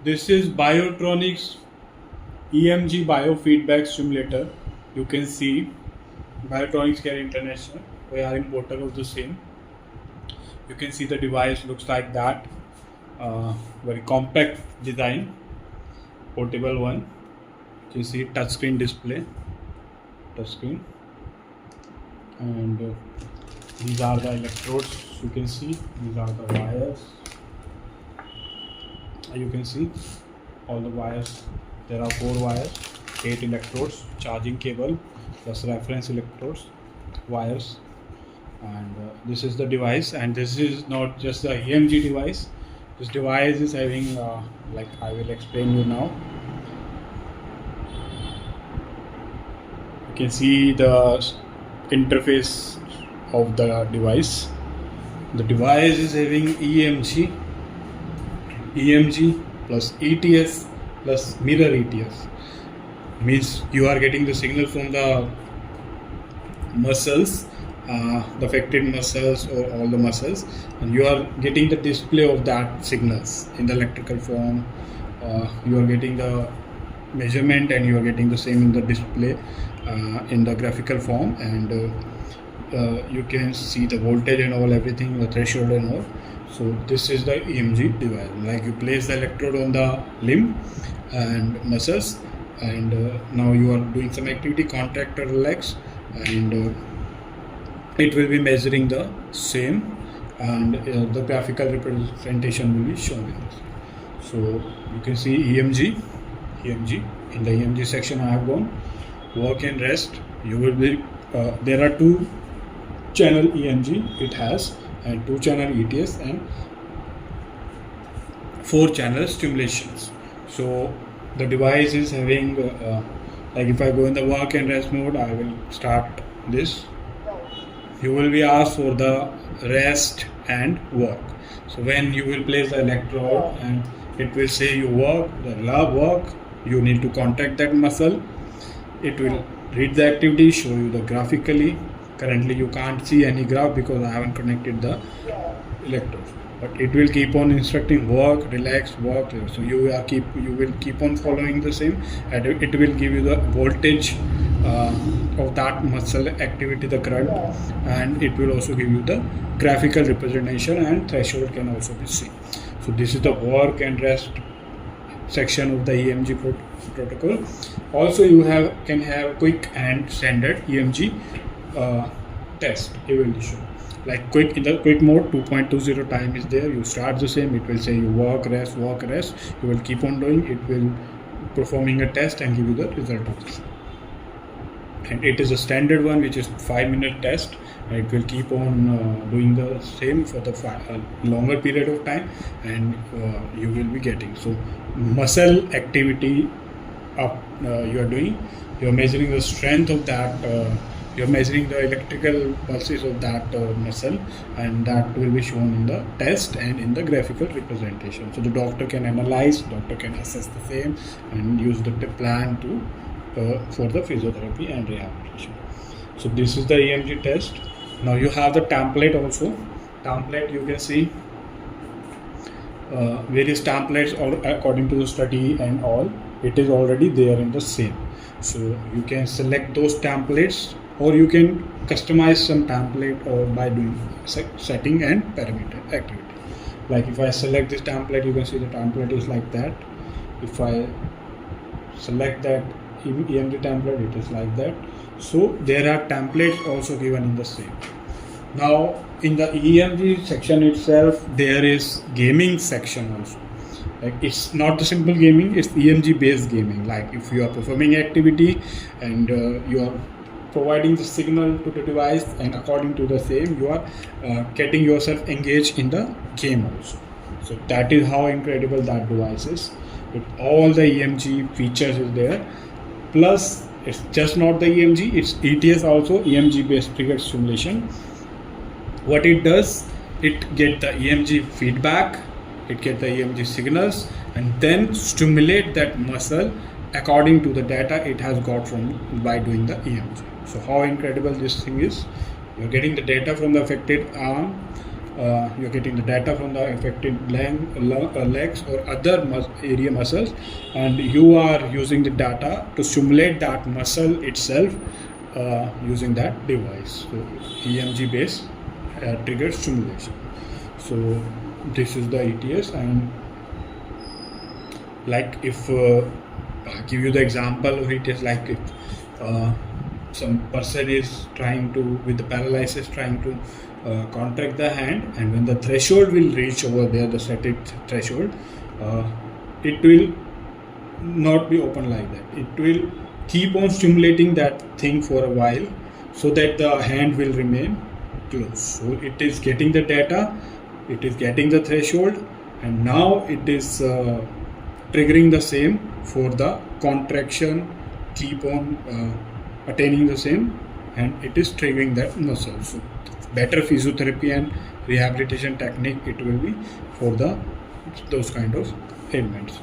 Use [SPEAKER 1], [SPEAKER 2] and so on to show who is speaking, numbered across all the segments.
[SPEAKER 1] This is Biotronix EMG Biofeedback Stimulator. You can see Biotronix KM International. We are importer of the same. You can see the device looks like that. Very compact design, portable one. You see touchscreen display, touchscreen, and these are the electrodes. You can see these are the wires. You can see all the wires. There are 4 wires, 8 electrodes, charging cable plus reference electrodes, wires, and this is the device. And this is not just the EMG device. This device is having like I will explain you now. You can see the interface of the device. The device is having EMG plus ETS plus mirror ETS. Means you are getting the signal from the muscles, the affected muscles or all the muscles, and you are getting the display of that signals in the electrical form. You are getting the measurement and you are getting the same in the display in the graphical form, and you can see the voltage and all, everything, the threshold and all. So this is the EMG device. Like you place the electrode on the limb and muscles, and now you are doing some activity, contract or relax, and it will be measuring the same, and the graphical representation will be shown in this. So you can see EMG. In the EMG section I have gone work and rest. You will be there are 2 channel EMG it has, and 2 channel ETS, and 4 channel stimulations. So the device is having like if I go in the work and rest mode, I will start this. You will be asked for the rest and work. So when you will place the electrode and it will say you work, the lab work, you need to contract that muscle. It will read the activity, show you the graphically. Currently you can't see any graph because I haven't connected the electrode, but it will keep on instructing work, relax, work. So you will keep on following the same, and it will give you the voltage of that muscle activity, the current, and it will also give you the graphical representation, and threshold can also be seen. So this is the work and rest section of the EMG protocol. Also you can have quick and standard EMG test evaluation. Like quick, in the quick mode 2.20 time is there. You start the same, it will say you work, rest. You will keep on doing, it will performing a test and give you the result of this. And it is a standard one, which is 5-minute test, and it will keep on doing the same for the longer period of time, and you will be getting. So muscle activity you are doing, you are measuring the strength of that, you are measuring the electrical pulses of that muscle, and that will be shown in the test and in the graphical representation. So the doctor can analyze, doctor can assess the same and use the plan to for the physiotherapy and rehabilitation. So this is the EMG test. Now you have the template also. Template, you can see various templates or according to the study and all. It is already there in the same. So you can select those templates, or you can customize some template or by doing setting and parameter activity. Like if I select this template, you can see the template is like that. If I select that EMG template, it is like that. So there are templates also given in the same. Now in the EMG section itself, there is gaming section also. Like it's not the simple gaming, it's EMG based gaming. Like if you are performing activity and you are providing the signal to the device, and according to the same you are getting yourself engaged in the game also. So that is how incredible that device is. With all the EMG features is there. Plus it's just not the EMG, it's ETS also, EMG based triggered stimulation. What it does, it get the EMG feedback, it get the EMG signals, and then stimulate that muscle according to the data it has got from by doing the EMG. So how incredible this thing is. You're getting the data from the affected arm, you're getting the data from the affected legs or other area muscles, and you are using the data to stimulate that muscle itself using that device. So EMG based trigger stimulation. So this is the ETS. And like if I give you the example of ETS, like if some person is trying to, with the paralysis, trying to contract the hand, and when the threshold will reach over there, the set threshold, it will not be open like that. It will keep on stimulating that thing for a while so that the hand will remain closed. So it is getting the data, it is getting the threshold, and now it is triggering the same for the contraction, keep on attaining the same, and it is triggering that muscle. So better physiotherapy and rehabilitation technique it will be for those kind of ailments.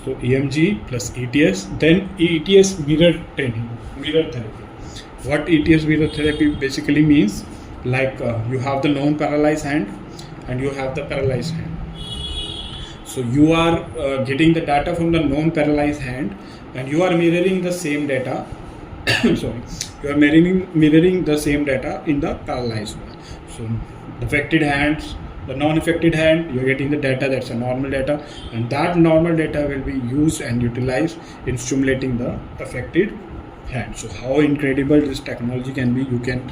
[SPEAKER 1] So EMG plus ETS, then ETS mirror therapy. What ETS mirror therapy basically means, like you have the non-paralyzed hand and you have the paralyzed hand. So you are getting the data from the non-paralyzed hand and you are mirroring the same data sorry, you are mirroring the same data in the paralyzed one. So the affected hands, the non-affected hand, you are getting the data, that's a normal data, and that normal data will be used and utilized in stimulating the affected hand. So how incredible this technology can be, you can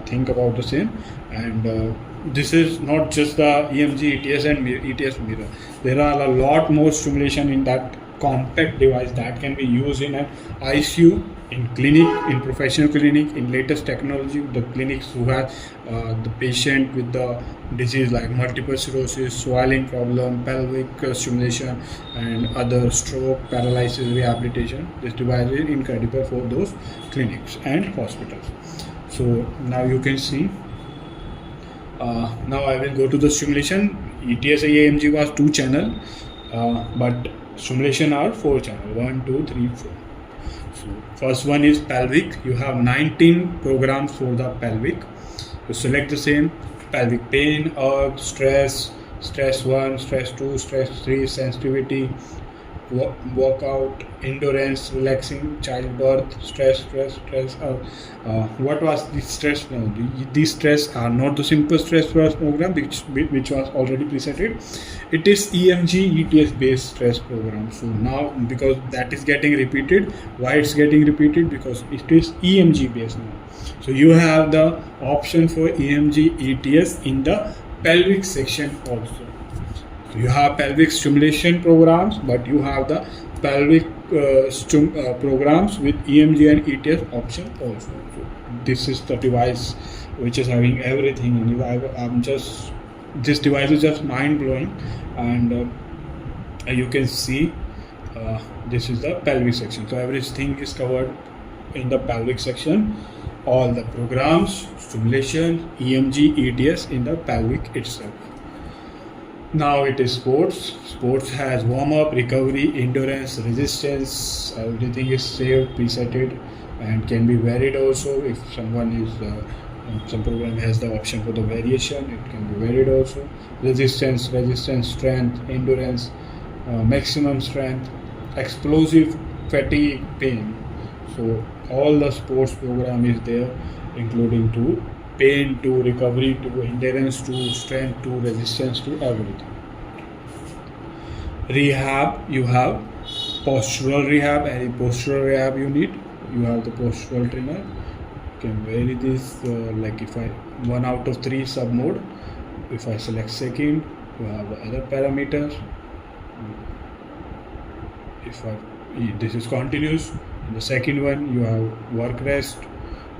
[SPEAKER 1] think about the same. And this is not just the EMG, ETS and ETS mirror. There are a lot more stimulation in that compact device that can be used in an ICU, in clinic, in professional clinic, in latest technology, the clinics who have the patient with the disease like multiple sclerosis, swelling problem, pelvic stimulation, and other stroke, paralysis, rehabilitation. This device is incredible for those clinics and hospitals. So now you can see, now I will go to the stimulation. ETS EMG was 2 channel, but stimulation are 4 channel, 1, 2, 3, 4. So first one is pelvic. You have 19 programs for the pelvic. You select the same: pelvic pain, urge, stress 1, stress 2, stress 3, sensitivity, workout, endurance, relaxing, childbirth, stress. What was the stress? No, these stress are not the simple stress first program which was already presetted. It is EMG ETS based stress program. So now, because that is getting repeated, why it's getting repeated? Because it is EMG based now. So you have the option for EMG ETS in the pelvic section also. So you have pelvic stimulation programs, but you have the pelvic programs with EMG and ETS option also. So this is the device which is having everything, and this device is just mind blowing. And you can see this is the pelvic section. So everything is covered in the pelvic section. All the programs, stimulation, EMG, ETS in the pelvic itself. Now it is sports. Sports has warm-up, recovery, endurance, resistance. Everything is saved, presetted, and can be varied also. If someone is some program has the option for the variation, it can be varied also. Resistance, strength, endurance, maximum strength, explosive, fatigue, pain. So all the sports program is there, including to pain, to recovery, to endurance, to strength, to resistance, to everything. Rehab, you have postural rehab. Any postural rehab you need, you have the postural trainer. You can vary this, like if I 1 out of 3 sub mode. If I select second, you have the other parameters. This is continuous. In the second one, you have work rest,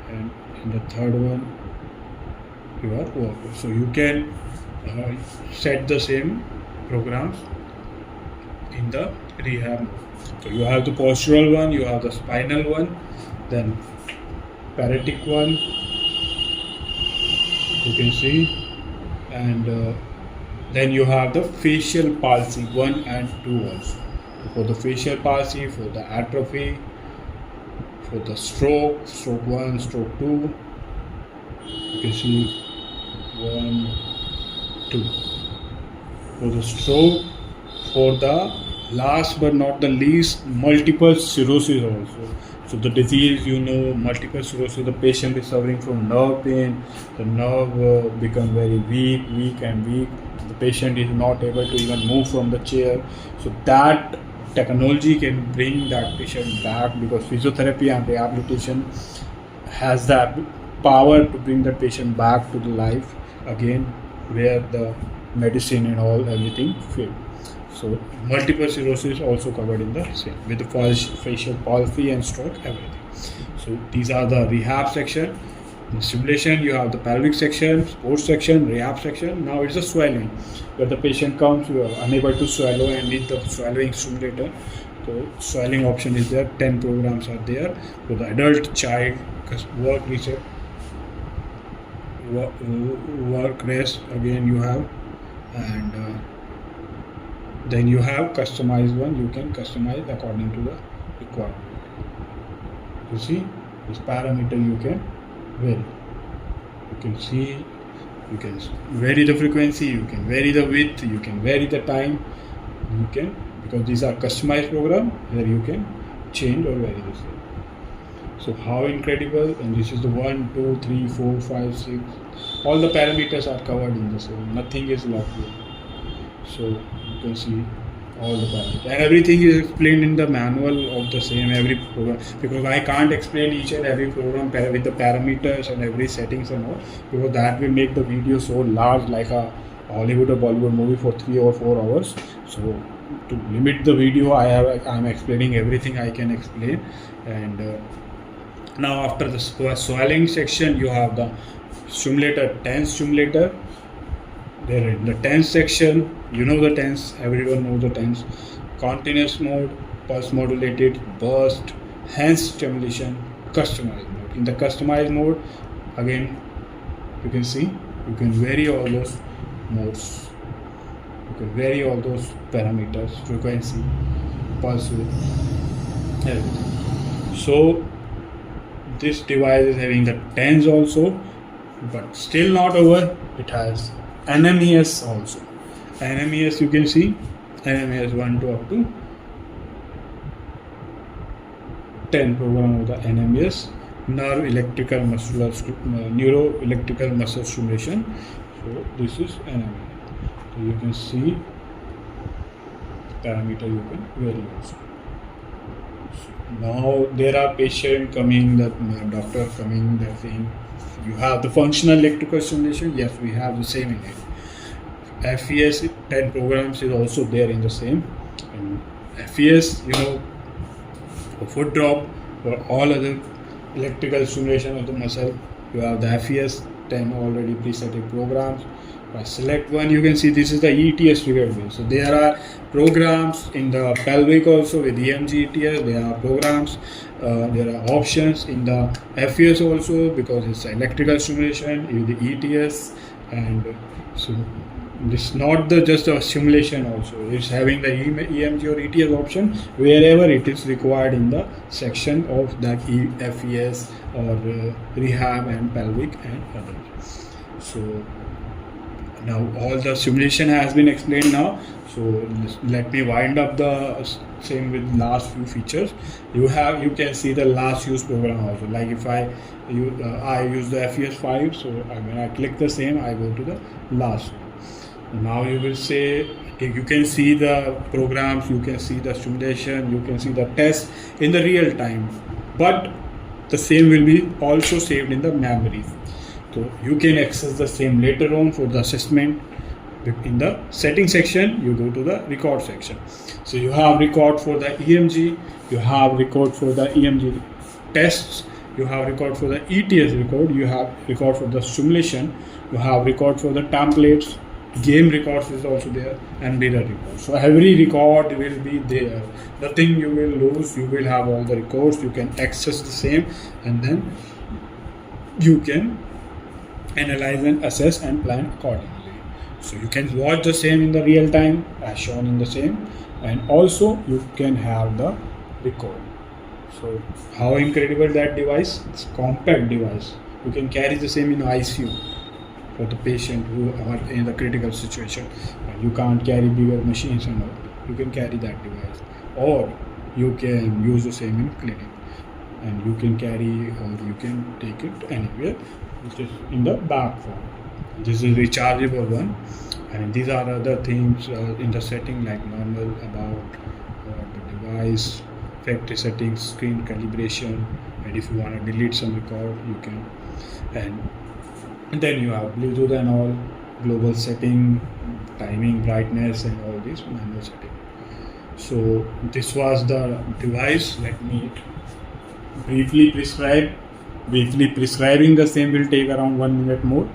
[SPEAKER 1] and in the third one, you have work rest. So you can set the same programs in the rehab. So you have the postural one, you have the spinal one, then paretic one, you can see, and then you have the facial palsy 1 and 2 also. For the facial palsy, for the atrophy, for the stroke 1, stroke 2, you can see 1, 2. For the stroke, for the last but not the least, multiple sclerosis also. So the disease, multiple sclerosis, the patient is suffering from nerve pain, the nerve become very weak. The patient is not able to even move from the chair. So that technology can bring that patient back, because physiotherapy and rehabilitation has the power to bring that patient back to the life again, where the medicine and everything failed. So multiple sclerosis also covered in the same, with the facial palsy and stroke, everything. So these are the rehab section. In stimulation, you have the pelvic section, sports section, rehab section. Now it's the swelling, where the patient comes, you are unable to swallow and need the swallowing stimulator. So swelling option is there. 10 programs are there for the adult, child, work reset, work rest. Again you have, and then you have customized one. You can customize according to the requirement. You see, this parameter you can vary. You can see, you can vary the frequency, you can vary the width, you can vary the time. You can, because these are customized program where you can change or vary the same. So how incredible! And this is the 1, 2, 3, 4, 5, 6. All the parameters are covered in the same. Nothing is locked here. So you can see all the parameters, and everything is explained in the manual of the same every program, because I can't explain each and every program with the parameters and every settings and all, because that will make the video so large, like a Hollywood or Bollywood movie for 3 or 4 hours. So to limit the video, I'm explaining everything I can explain. And now after the swelling section, you have the stimulator, tense stimulator. There in the tense section, the tense, everyone knows the tense. Continuous mode, pulse modulated, burst, hand stimulation, customized mode. In the customized mode, again, you can see, you can vary all those modes. You can vary all those parameters, frequency, pulse width, everything. So this device is having the tense also, but still not over. It has NMES also. NMES, you can see, NMES 1 to up to 10 program of the NMES, Neuroelectrical Muscle Stimulation. So this is NMES. So you can see parameter you can vary also. Now there are patients coming, the doctor coming, they're saying, you have the functional electrical stimulation. Yes, we have the same in it. FES 10 programs is also there in the same. And FES, for foot drop, for all other electrical stimulation of the muscle, you have the FES 10 already preset programs. If I select one, you can see this is the ETS triggered wave. So there are programs in the pelvic also with EMG ETS. There are programs, there are options in the FES also, because it's electrical stimulation with the ETS. And so it's not just a simulation also, it's having the EMG or ETS option wherever it is required in the section of that FES or rehab and pelvic and others. So now all the simulation has been explained now. So let me wind up the same with last few features. You can see the last use program also. Like if I use the FES 5, so when I click the same, I go to the last one. Now you will say, you can see the programs, you can see the simulation, you can see the test in the real time, but the same will be also saved in the memory. So you can access the same later on for the assessment. In the setting section, you go to the record section. So you have record for the EMG, you have record for the EMG tests, you have record for the ETS record, you have record for the simulation, you have record for the templates, game records is also there, and mirror record. So every record will be there. Nothing you will lose. You will have all the records. You can access the same, and then you can analyze and assess and plan accordingly. So you can watch the same in the real time as shown in the same, and also you can have the record. So how incredible that device! It's a compact device. You can carry the same in ICU. for the patient who are in the critical situation and you can't carry bigger machines and all. You can carry that device, or you can use the same in clinic, and you can carry or you can take it anywhere, which is in the back form. This is rechargeable one, and these are other things in the setting like normal about the device, factory settings, screen calibration, and if you want to delete some record you can. And then you have Bluetooth and all, global setting, timing, brightness, and all these manual setting. So this was the device. Let me briefly prescribe. Briefly prescribing the same will take around 1 minute more,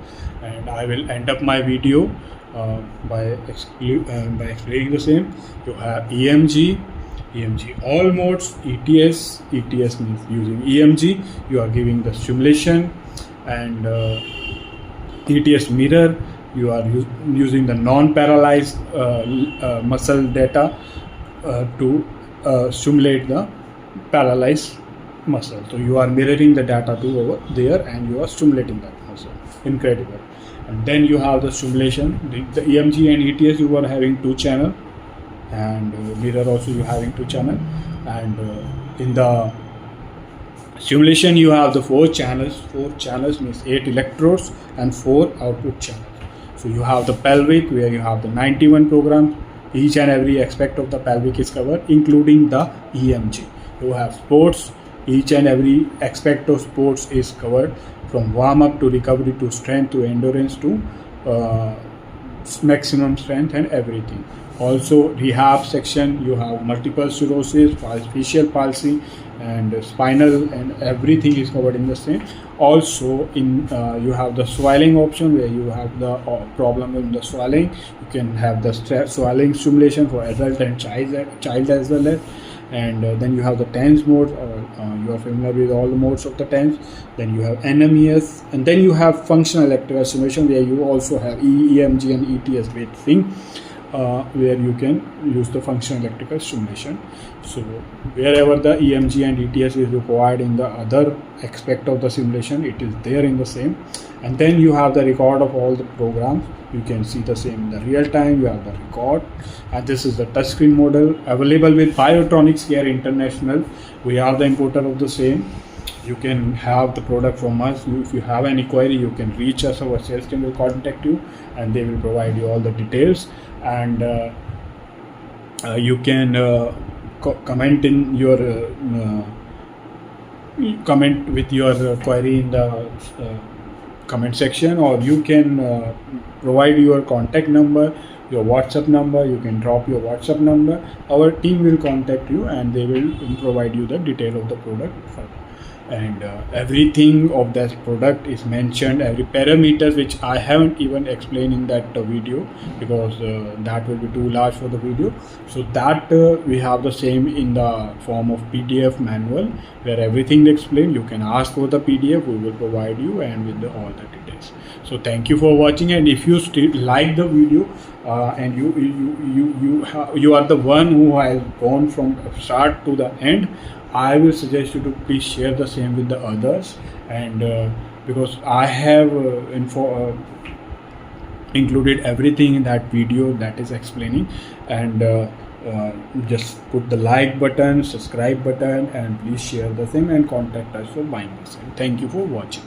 [SPEAKER 1] and I will end up my video by explaining the same. You have EMG all modes, ETS means using EMG you are giving the stimulation, and ETS mirror you are using the non-paralyzed muscle data to stimulate the paralyzed muscle. So you are mirroring the data to over there and you are stimulating that muscle. Incredible. And then you have the stimulation, the EMG and ETS you are having 2 channel, and mirror also you having 2 channel, and in the stimulation you have the 4 channels. 4 channels means 8 electrodes and 4 output channels. So you have the pelvic where you have the 91 programs. Each and every aspect of the pelvic is covered, including the EMG. You have sports. Each and every aspect of sports is covered, from warm up to recovery to strength to endurance to maximum strength and everything. Also rehab section, you have multiple sclerosis, facial palsy, and spinal, and everything is covered in the same. Also in you have the swelling option where you have the problem in the swelling. You can have the swelling stimulation for adult and child as well as. And then you have the TENS mode, you are familiar with all the modes of the TENS. Then you have NMES, and then you have functional electrical stimulation where you also have EMG and ETS based thing, where you can use the functional electrical stimulation. So wherever the EMG and ETS is required in the other aspect of the simulation, it is there in the same. And then you have the record of all the programs. You can see the same in the real time. You have the record, and this is the touchscreen model available with Biotronix KM International. We are the importer of the same. You can have the product from us. If you have any query, you can reach us. Our sales team will contact you and they will provide you all the details. And you can comment in your comment with your query in the comment section, or you can provide your contact number, your WhatsApp number. You can drop your WhatsApp number. Our team will contact you and they will provide you the detail of the product. And everything of that product is mentioned, every parameters, which I haven't even explained in that video because that will be too large for the video. So that we have the same in the form of PDF manual where everything is explained. You can ask for the PDF, we will provide you, and with all the details. So thank you for watching, and if you still like the video and you are the one who has gone from start to the end, I will suggest you to please share the same with the others. And because I have included everything in that video that is explaining, and just put the like button, subscribe button, and please share the same and contact us for buying the same. Thank you for watching.